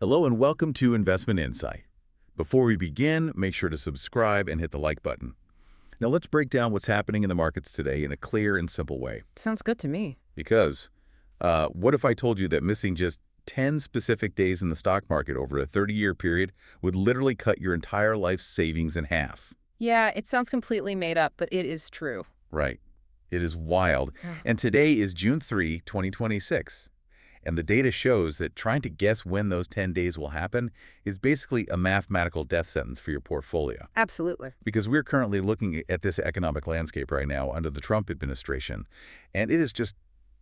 Hello and welcome to Investment Insight. Before we begin, make sure to subscribe and hit the like button. Now let's break down what's happening in the markets today in a clear and simple way. Sounds good to me. Because what if I told you that missing just 10 specific days in the stock market over a 30-year period would literally cut your entire life's savings in half? Yeah, it sounds completely made up, but it is true. Right. It is wild. Yeah. And today is June 3, 2026. And the data shows that trying to guess when those 10 days will happen is basically a mathematical death sentence for your portfolio. Absolutely. Because we're currently looking at this economic landscape right now under the Trump administration, and it is just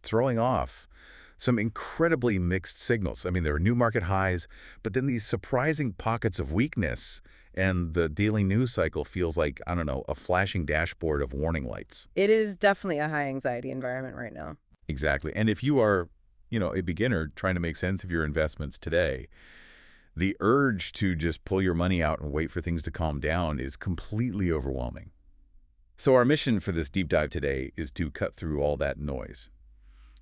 throwing off some incredibly mixed signals. I mean, there are new market highs, but then these surprising pockets of weakness, and the daily news cycle feels like, I don't know, a flashing dashboard of warning lights. It is definitely a high anxiety environment right now. Exactly. And if you are a beginner trying to make sense of your investments today, the urge to just pull your money out and wait for things to calm down is completely overwhelming. So our mission for this deep dive today is to cut through all that noise.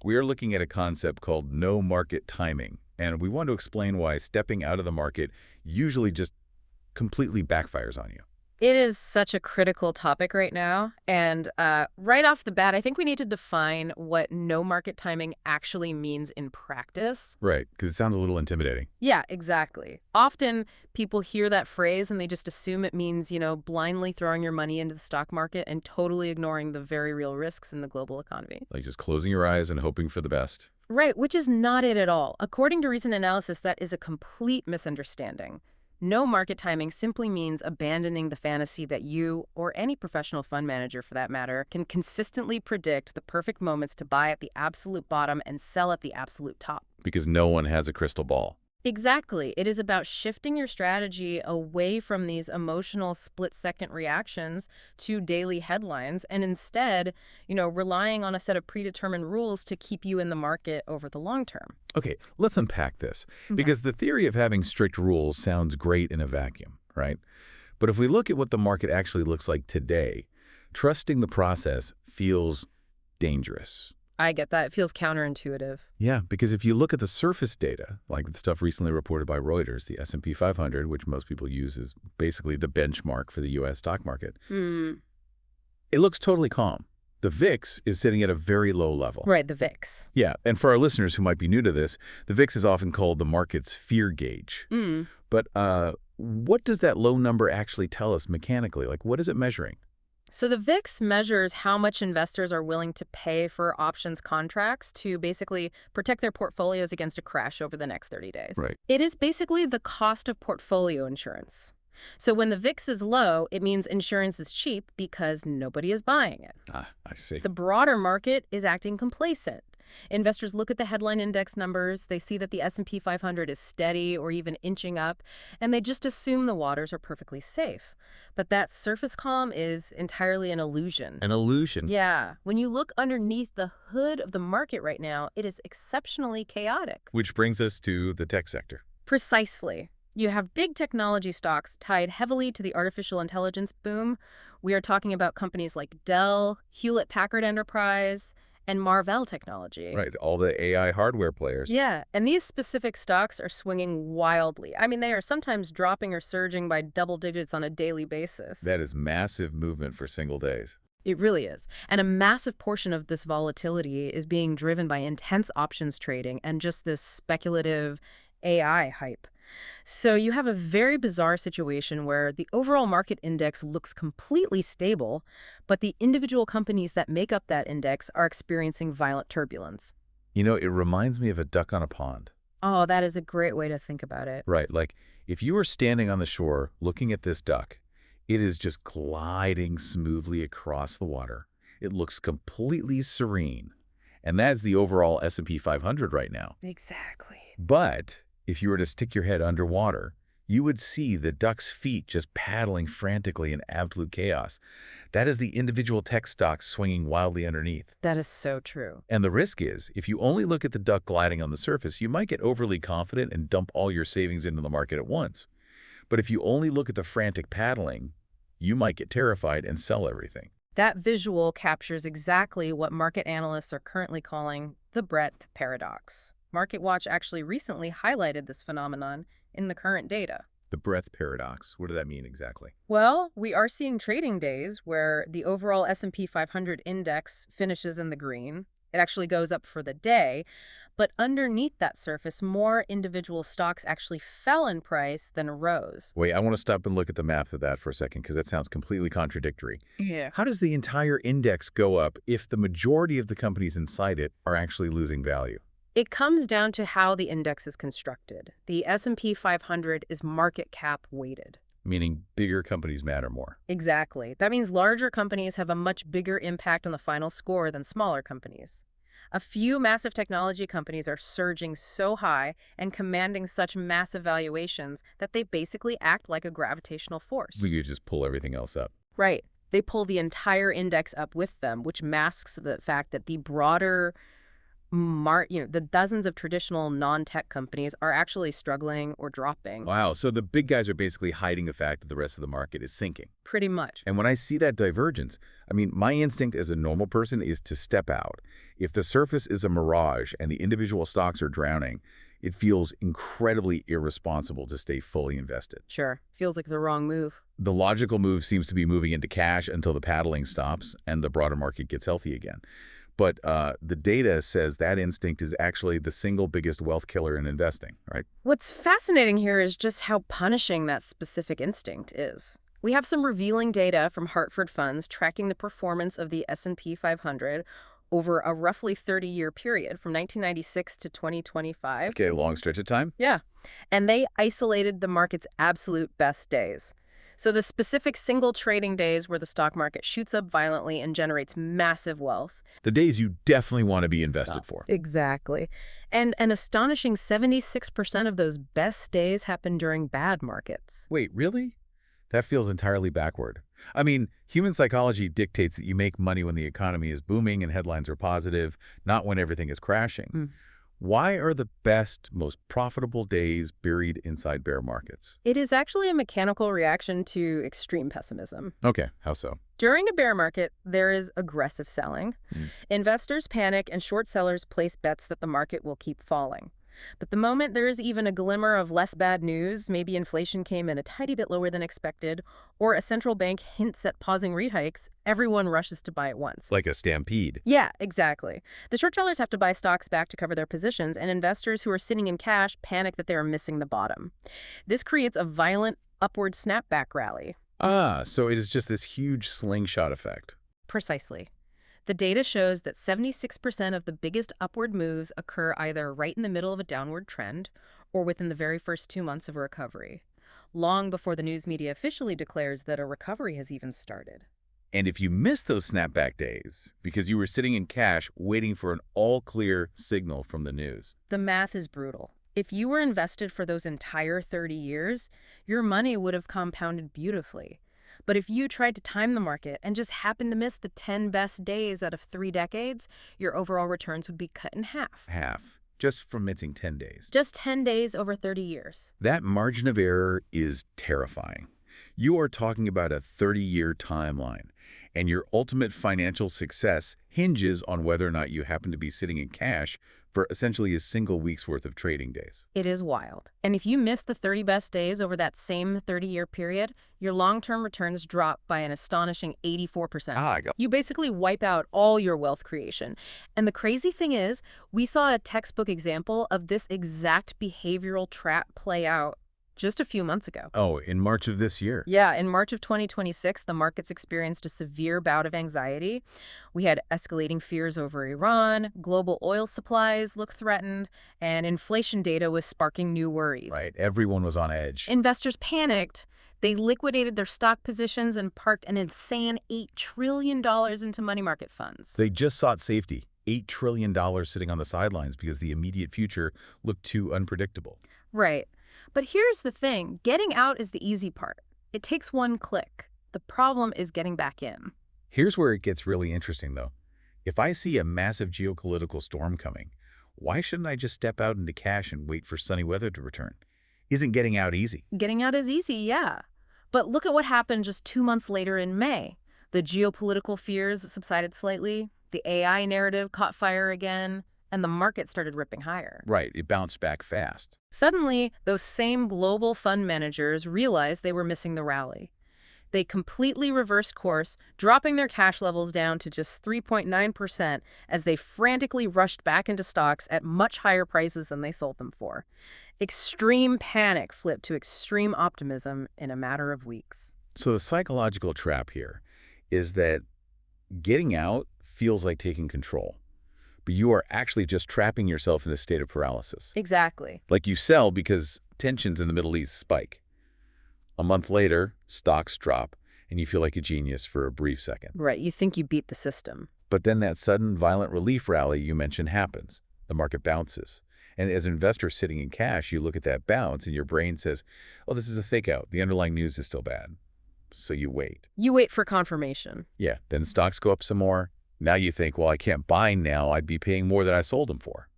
We are looking at a concept called no market timing, and we want to explain why stepping out of the market usually just completely backfires on you. It is such a critical topic right now. And right off the bat, I think we need to define what no market timing actually means in practice. Right, because it sounds a little intimidating. Yeah, exactly. Often people hear that phrase and they just assume it means, blindly throwing your money into the stock market and totally ignoring the very real risks in the global economy. Like just closing your eyes and hoping for the best. Right, which is not it at all. According to recent analysis, that is a complete misunderstanding. No market timing simply means abandoning the fantasy that you, or any professional fund manager for that matter, can consistently predict the perfect moments to buy at the absolute bottom and sell at the absolute top. Because no one has a crystal ball. Exactly. It is about shifting your strategy away from these emotional split-second reactions to daily headlines and instead, relying on a set of predetermined rules to keep you in the market over the long term. Okay, let's unpack this. Because the theory of having strict rules sounds great in a vacuum, right? But if we look at what the market actually looks like today, trusting the process feels dangerous. I get that. It feels counterintuitive. Yeah, because if you look at the surface data, like the stuff recently reported by Reuters, the S&P 500, which most people use as basically the benchmark for the U.S. stock market, it looks totally calm. The VIX is sitting at a very low level. Right, the VIX. Yeah, and for our listeners who might be new to this, the VIX is often called the market's fear gauge. But what does that low number actually tell us mechanically? Like, what is it measuring? So the VIX measures how much investors are willing to pay for options contracts to basically protect their portfolios against a crash over the next 30 days. Right. It is basically the cost of portfolio insurance. So when the VIX is low, it means insurance is cheap because nobody is buying it. Ah, I see. The broader market is acting complacent. Investors look at the headline index numbers, they see that the S&P 500 is steady or even inching up, and they just assume the waters are perfectly safe. But that surface calm is entirely an illusion. An illusion? Yeah. When you look underneath the hood of the market right now, it is exceptionally chaotic. Which brings us to the tech sector. Precisely. You have big technology stocks tied heavily to the artificial intelligence boom. We are talking about companies like Dell, Hewlett-Packard Enterprise, and Marvell Technology. Right, all the AI hardware players. Yeah, and these specific stocks are swinging wildly. I mean, they are sometimes dropping or surging by double digits on a daily basis. That is massive movement for single days. It really is. And a massive portion of this volatility is being driven by intense options trading and just this speculative AI hype. So you have a very bizarre situation where the overall market index looks completely stable, but the individual companies that make up that index are experiencing violent turbulence. It reminds me of a duck on a pond. Oh, that is a great way to think about it. Right, like if you were standing on the shore looking at this duck, it is just gliding smoothly across the water. It looks completely serene. And that's the overall S&P 500 right now. Exactly. But if you were to stick your head underwater, you would see the duck's feet just paddling frantically in absolute chaos. That is the individual tech stocks swinging wildly underneath. That is so true. And the risk is, if you only look at the duck gliding on the surface, you might get overly confident and dump all your savings into the market at once. But if you only look at the frantic paddling, you might get terrified and sell everything. That visual captures exactly what market analysts are currently calling the breadth paradox. MarketWatch actually recently highlighted this phenomenon in the current data. The breadth paradox. What does that mean exactly? Well, we are seeing trading days where the overall S&P 500 index finishes in the green. It actually goes up for the day, but underneath that surface, more individual stocks actually fell in price than rose. Wait, I want to stop and look at the math of that for a second because that sounds completely contradictory. Yeah. How does the entire index go up if the majority of the companies inside it are actually losing value? It comes down to how the index is constructed. The S&P 500 is market cap weighted. Meaning bigger companies matter more. Exactly. That means larger companies have a much bigger impact on the final score than smaller companies. A few massive technology companies are surging so high and commanding such massive valuations that they basically act like a gravitational force. We could just pull everything else up. Right. They pull the entire index up with them, which masks the fact that the broader the dozens of traditional non-tech companies are actually struggling or dropping. Wow, so the big guys are basically hiding the fact that the rest of the market is sinking. Pretty much. And when I see that divergence, I mean, my instinct as a normal person is to step out. If the surface is a mirage and the individual stocks are drowning, it feels incredibly irresponsible to stay fully invested. Sure. Feels like the wrong move. The logical move seems to be moving into cash until the paddling stops and the broader market gets healthy again. But the data says that instinct is actually the single biggest wealth killer in investing, right? What's fascinating here is just how punishing that specific instinct is. We have some revealing data from Hartford funds tracking the performance of the S&P 500 over a roughly 30-year period from 1996 to 2025. Okay, long stretch of time? Yeah. And they isolated the market's absolute best days. So the specific single trading days where the stock market shoots up violently and generates massive wealth. The days you definitely want to be invested for. Exactly. And an astonishing 76% of those best days happen during bad markets. Wait, really? That feels entirely backward. I mean, human psychology dictates that you make money when the economy is booming and headlines are positive, not when everything is crashing. Why are the best, most profitable days buried inside bear markets? It is actually a mechanical reaction to extreme pessimism. Okay, how so? During a bear market, there is aggressive selling. Investors panic and short sellers place bets that the market will keep falling. But the moment there is even a glimmer of less bad news, maybe inflation came in a tiny bit lower than expected, or a central bank hints at pausing rate hikes, everyone rushes to buy at once. Like a stampede. Yeah, exactly. The short sellers have to buy stocks back to cover their positions, and investors who are sitting in cash panic that they are missing the bottom. This creates a violent upward snapback rally. Ah, so it is just this huge slingshot effect. Precisely. The data shows that 76% of the biggest upward moves occur either right in the middle of a downward trend or within the very first 2 months of a recovery, long before the news media officially declares that a recovery has even started. And if you miss those snapback days because you were sitting in cash waiting for an all-clear signal from the news. The math is brutal. If you were invested for those entire 30 years, your money would have compounded beautifully. But if you tried to time the market and just happened to miss the 10 best days out of 3 decades, your overall returns would be cut in half. Half. Just from missing 10 days. Just 10 days over 30 years. That margin of error is terrifying. You are talking about a 30-year timeline, and your ultimate financial success hinges on whether or not you happen to be sitting in cash for essentially a single week's worth of trading days. It is wild. And if you miss the 30 best days over that same 30-year period, your long-term returns drop by an astonishing 84%. You basically wipe out all your wealth creation. And the crazy thing is, we saw a textbook example of this exact behavioral trap play out just a few months ago. Oh, in March of this year. Yeah, in March of 2026, the markets experienced a severe bout of anxiety. We had escalating fears over Iran, global oil supplies looked threatened, and inflation data was sparking new worries. Right, everyone was on edge. Investors panicked. They liquidated their stock positions and parked an insane $8 trillion into money market funds. They just sought safety. $8 trillion sitting on the sidelines because the immediate future looked too unpredictable. Right. But here's the thing. Getting out is the easy part. It takes one click. The problem is getting back in. Here's where it gets really interesting, though. If I see a massive geopolitical storm coming, why shouldn't I just step out into cash and wait for sunny weather to return? Isn't getting out easy? Getting out is easy, yeah. But look at what happened just 2 months later in May. The geopolitical fears subsided slightly. The AI narrative caught fire again. and the market started ripping higher. Right, it bounced back fast. Suddenly, those same global fund managers realized they were missing the rally. They completely reversed course, dropping their cash levels down to just 3.9% as they frantically rushed back into stocks at much higher prices than they sold them for. Extreme panic flipped to extreme optimism in a matter of weeks. So the psychological trap here is that getting out feels like taking control, but you are actually just trapping yourself in a state of paralysis. Exactly. Like you sell because tensions in the Middle East spike. A month later, stocks drop, and you feel like a genius for a brief second. Right, you think you beat the system. But then that sudden violent relief rally you mentioned happens. The market bounces. And as an investor sitting in cash, you look at that bounce and your brain says, oh, this is a fake out. The underlying news is still bad. So you wait. You wait for confirmation. Yeah, then stocks go up some more. Now you think, well, I can't buy now. I'd be paying more than I sold them for.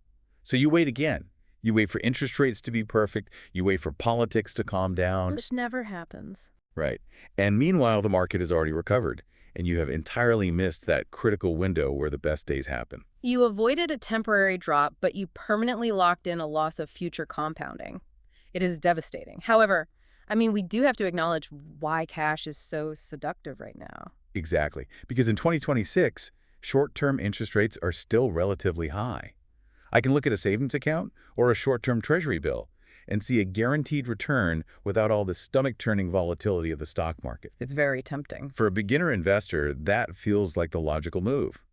So you wait again. You wait for interest rates to be perfect. You wait for politics to calm down. Which never happens. Right. And meanwhile, the market has already recovered, and you have entirely missed that critical window where the best days happen. You avoided a temporary drop, but you permanently locked in a loss of future compounding. It is devastating. However, we do have to acknowledge why cash is so seductive right now. Exactly. Because in 2026, short-term interest rates are still relatively high. I can look at a savings account or a short-term treasury bill and see a guaranteed return without all the stomach-turning volatility of the stock market. It's very tempting. For a beginner investor, that feels like the logical move.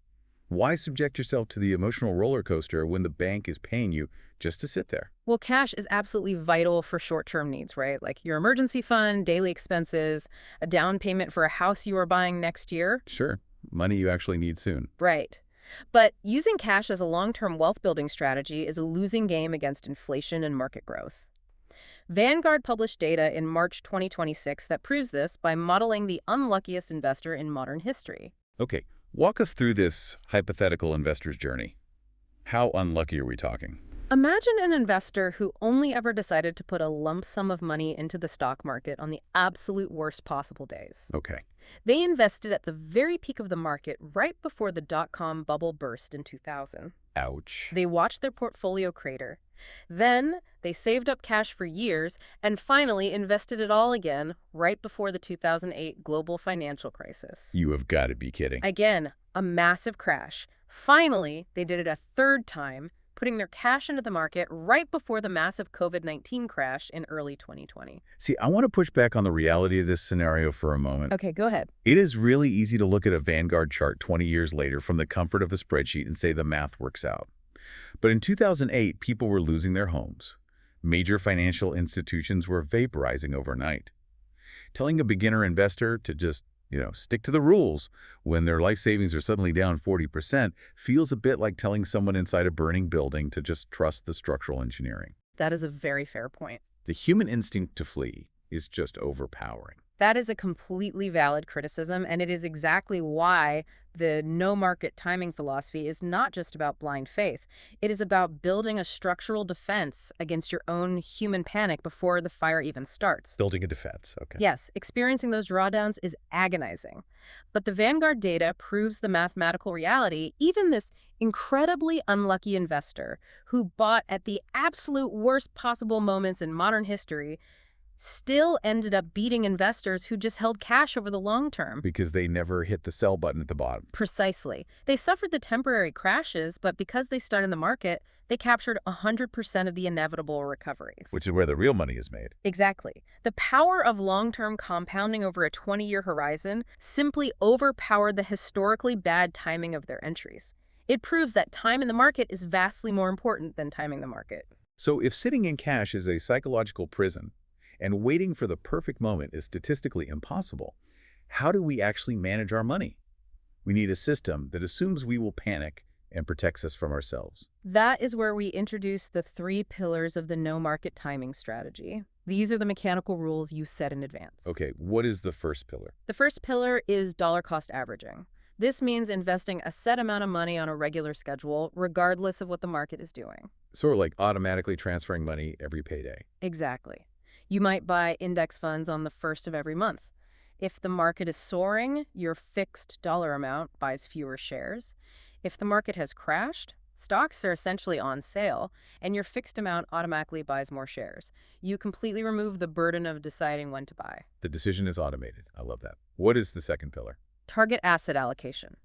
Why subject yourself to the emotional roller coaster when the bank is paying you just to sit there? Well, cash is absolutely vital for short-term needs, right? Like your emergency fund, daily expenses, a down payment for a house you are buying next year. Sure, money you actually need soon. Right. But using cash as a long-term wealth-building strategy is a losing game against inflation and market growth. Vanguard published data in March 2026 that proves this by modeling the unluckiest investor in modern history. Okay, walk us through this hypothetical investor's journey. How unlucky are we talking? Imagine an investor who only ever decided to put a lump sum of money into the stock market on the absolute worst possible days. Okay. They invested at the very peak of the market right before the dot-com bubble burst in 2000. Ouch. They watched their portfolio crater. Then they saved up cash for years and finally invested it all again right before the 2008 global financial crisis. You have got to be kidding. Again, a massive crash. Finally, they did it a third time, putting their cash into the market right before the massive COVID-19 crash in early 2020. See, I want to push back on the reality of this scenario for a moment. Okay, go ahead. It is really easy to look at a Vanguard chart 20 years later from the comfort of a spreadsheet and say the math works out. But in 2008, people were losing their homes. Major financial institutions were vaporizing overnight. Telling a beginner investor to just stick to the rules when their life savings are suddenly down 40% feels a bit like telling someone inside a burning building to just trust the structural engineering. That is a very fair point. The human instinct to flee is just overpowering. That is a completely valid criticism, and it is exactly why the no-market timing philosophy is not just about blind faith. It is about building a structural defense against your own human panic before the fire even starts. Building a defense, okay. Yes, experiencing those drawdowns is agonizing. But the Vanguard data proves the mathematical reality. Even this incredibly unlucky investor who bought at the absolute worst possible moments in modern history still ended up beating investors who just held cash over the long term. Because they never hit the sell button at the bottom. Precisely. They suffered the temporary crashes, but because they started in the market, they captured 100% of the inevitable recoveries. Which is where the real money is made. Exactly. The power of long-term compounding over a 20-year horizon simply overpowered the historically bad timing of their entries. It proves that time in the market is vastly more important than timing the market. So if sitting in cash is a psychological prison, and waiting for the perfect moment is statistically impossible, how do we actually manage our money? We need a system that assumes we will panic and protects us from ourselves. That is where we introduce the 3 pillars of the no-market timing strategy. These are the mechanical rules you set in advance. Okay, what is the first pillar? The first pillar is dollar-cost averaging. This means investing a set amount of money on a regular schedule, regardless of what the market is doing. Sort of like automatically transferring money every payday. Exactly. You might buy index funds on the first of every month. If the market is soaring, your fixed dollar amount buys fewer shares. If the market has crashed, Stocks are essentially on sale, and your fixed amount automatically buys more shares. You completely remove the burden of deciding when to buy. The decision is automated. I love that. What is the second pillar? Target asset allocation.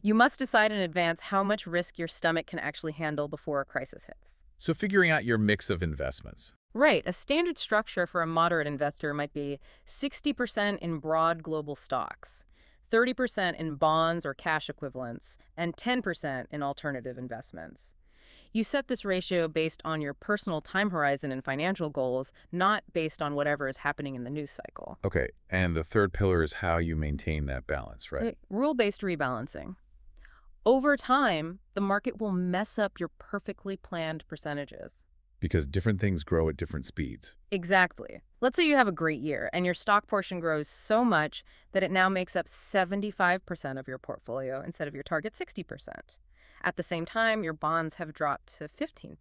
You must decide in advance how much risk your stomach can actually handle before a crisis hits. So figuring out your mix of investments. Right, a standard structure for a moderate investor might be 60% in broad global stocks, 30% in bonds or cash equivalents, and 10% in alternative investments. You set this ratio based on your personal time horizon and financial goals, not based on whatever is happening in the news cycle. Okay, and the third pillar is how you maintain that balance, right? Rule-based rebalancing. Over time, the market will mess up your perfectly planned percentages. Because different things grow at different speeds. Exactly. Let's say you have a great year and your stock portion grows so much that it now makes up 75% of your portfolio instead of your target 60%. At the same time, your bonds have dropped to 15%.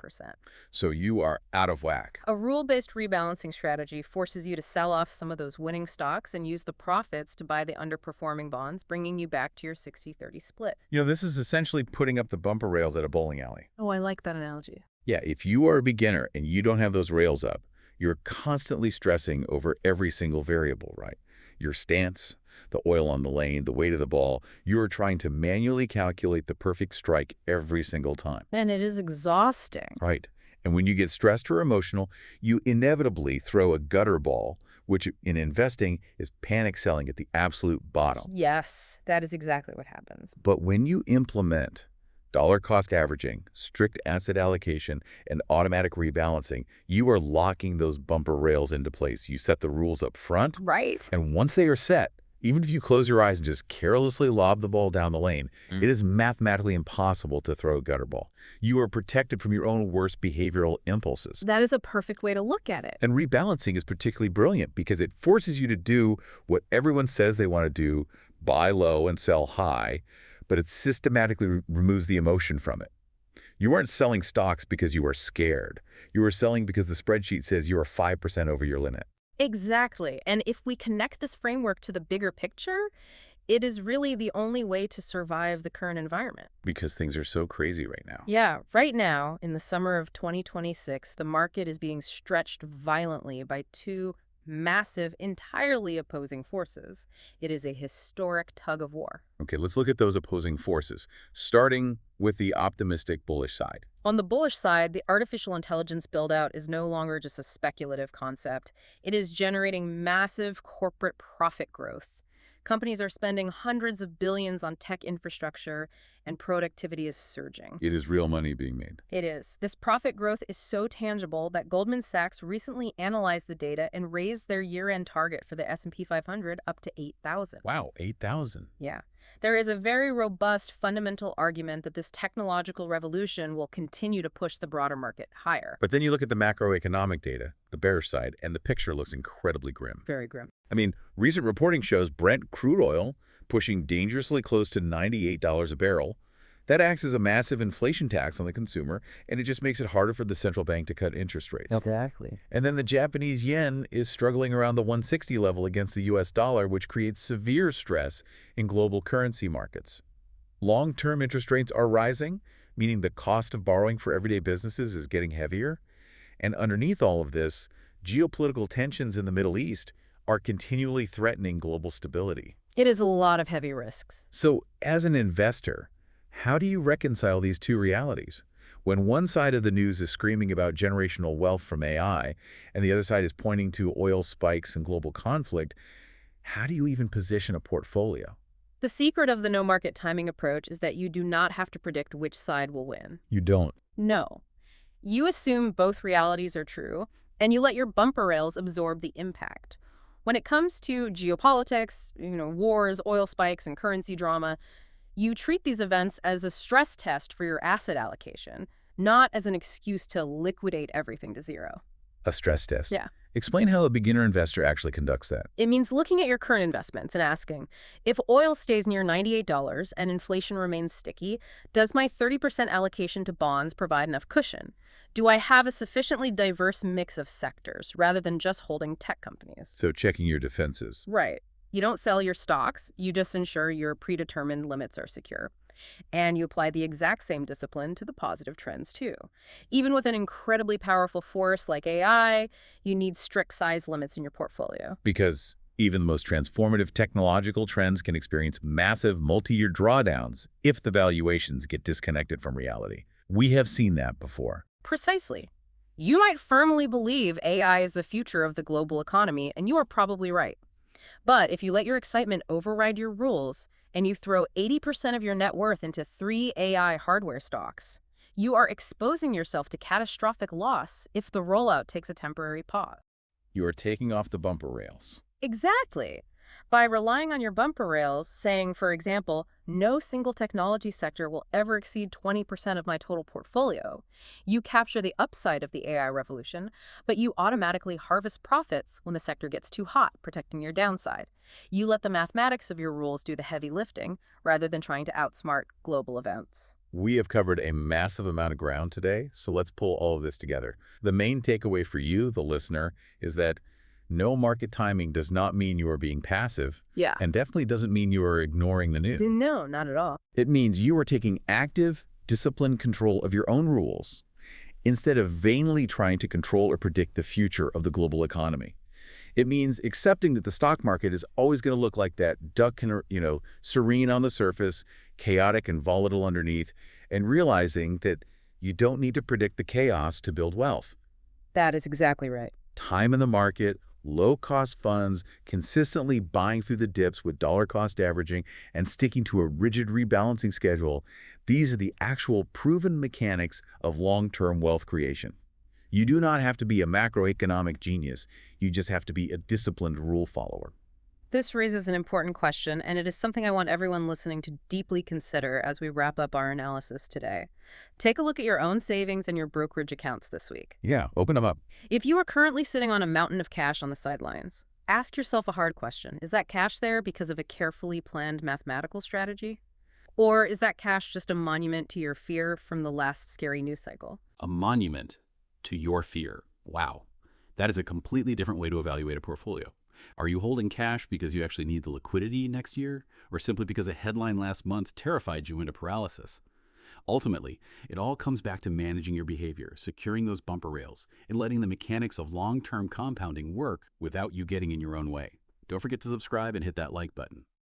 So you are out of whack. A rule-based rebalancing strategy forces you to sell off some of those winning stocks and use the profits to buy the underperforming bonds, bringing you back to your 60-30 split. This is essentially putting up the bumper rails at a bowling alley. Oh, I like that analogy. Yeah, if you are a beginner and you don't have those rails up, you're constantly stressing over every single variable, right? Your stance, the oil on the lane, the weight of the ball. You're trying to manually calculate the perfect strike every single time. And it is exhausting. Right. And when you get stressed or emotional, you inevitably throw a gutter ball, which in investing is panic selling at the absolute bottom. Yes, that is exactly what happens. But when you implement dollar cost averaging, strict asset allocation, and automatic rebalancing, you are locking those bumper rails into place. You set the rules up front. Right. And once they are set, even if you close your eyes and just carelessly lob the ball down the lane, it is mathematically impossible to throw a gutter ball. You are protected from your own worst behavioral impulses. That is a perfect way to look at it. And rebalancing is particularly brilliant because it forces you to do what everyone says they want to do, buy low and sell high, but it systematically removes the emotion from it. You aren't selling stocks because you are scared. You are selling because the spreadsheet says you are 5% over your limit. Exactly. And if we connect this framework to the bigger picture, it is really the only way to survive the current environment. Because things are so crazy right now. Yeah, right now, in the summer of 2026, the market is being stretched violently by two massive, entirely opposing forces. It is a historic tug of war. Okay, let's look at those opposing forces, starting with the optimistic bullish side. On the bullish side, the artificial intelligence build-out is no longer just a speculative concept. It is generating massive corporate profit growth. Companies are spending hundreds of billions on tech infrastructure, and productivity is surging. It is real money being made. It is. This profit growth is so tangible that Goldman Sachs recently analyzed the data and raised their year-end target for the S&P 500 up to 8,000. Wow, 8,000. Yeah. There is a very robust fundamental argument that this technological revolution will continue to push the broader market higher. But then you look at the macroeconomic data, the bearish side, and the picture looks incredibly grim. Very grim. I mean, recent reporting shows Brent crude oil pushing dangerously close to $98 a barrel. That acts as a massive inflation tax on the consumer, and it just makes it harder for the central bank to cut interest rates. Exactly. And then the Japanese yen is struggling around the 160 level against the US dollar, which creates severe stress in global currency markets. Long-term interest rates are rising, meaning the cost of borrowing for everyday businesses is getting heavier. And underneath all of this, geopolitical tensions in the Middle East are continually threatening global stability. It is a lot of heavy risks. So, as an investor, how do you reconcile these two realities? When one side of the news is screaming about generational wealth from AI, and the other side is pointing to oil spikes and global conflict, how do you even position a portfolio? The secret of the no-market timing approach is that you do not have to predict which side will win. You don't. No. You assume both realities are true, and you let your bumper rails absorb the impact. When it comes to geopolitics, wars, oil spikes, and currency drama, you treat these events as a stress test for your asset allocation, not as an excuse to liquidate everything to zero. A stress test. Yeah. Explain how a beginner investor actually conducts that. It means looking at your current investments and asking, if oil stays near $98 and inflation remains sticky, does my 30% allocation to bonds provide enough cushion? Do I have a sufficiently diverse mix of sectors rather than just holding tech companies? So checking your defenses. Right. You don't sell your stocks, you just ensure your predetermined limits are secure. And you apply the exact same discipline to the positive trends, too. Even with an incredibly powerful force like AI, you need strict size limits in your portfolio. Because even the most transformative technological trends can experience massive multi-year drawdowns if the valuations get disconnected from reality. We have seen that before. Precisely. You might firmly believe AI is the future of the global economy, and you are probably right. But if you let your excitement override your rules and you throw 80% of your net worth into 3 AI hardware stocks, you are exposing yourself to catastrophic loss if the rollout takes a temporary pause. You are taking off the bumper rails. Exactly. By relying on your bumper rails, saying, for example, no single technology sector will ever exceed 20% of my total portfolio, you capture the upside of the AI revolution, but you automatically harvest profits when the sector gets too hot, protecting your downside. You let the mathematics of your rules do the heavy lifting, rather than trying to outsmart global events. We have covered a massive amount of ground today, so let's pull all of this together. The main takeaway for you, the listener, is that no market timing does not mean you are being passive, Yeah. and definitely doesn't mean you are ignoring the news. No, not at all. It means you are taking active, disciplined control of your own rules, instead of vainly trying to control or predict the future of the global economy. It means accepting that the stock market is always going to look like that duck, serene on the surface, chaotic and volatile underneath, and realizing that you don't need to predict the chaos to build wealth. That is exactly right. Time in the market, low-cost funds, consistently buying through the dips with dollar-cost averaging, and sticking to a rigid rebalancing schedule, these are the actual proven mechanics of long-term wealth creation. You do not have to be a macroeconomic genius. You just have to be a disciplined rule follower. This raises an important question, and it is something I want everyone listening to deeply consider as we wrap up our analysis today. Take a look at your own savings and your brokerage accounts this week. Yeah, open them up. If you are currently sitting on a mountain of cash on the sidelines, ask yourself a hard question. Is that cash there because of a carefully planned mathematical strategy? Or is that cash just a monument to your fear from the last scary news cycle? A monument to your fear. Wow. That is a completely different way to evaluate a portfolio. Are you holding cash because you actually need the liquidity next year, or simply because a headline last month terrified you into paralysis? Ultimately, it all comes back to managing your behavior, securing those bumper rails, and letting the mechanics of long-term compounding work without you getting in your own way. Don't forget to subscribe and hit that like button.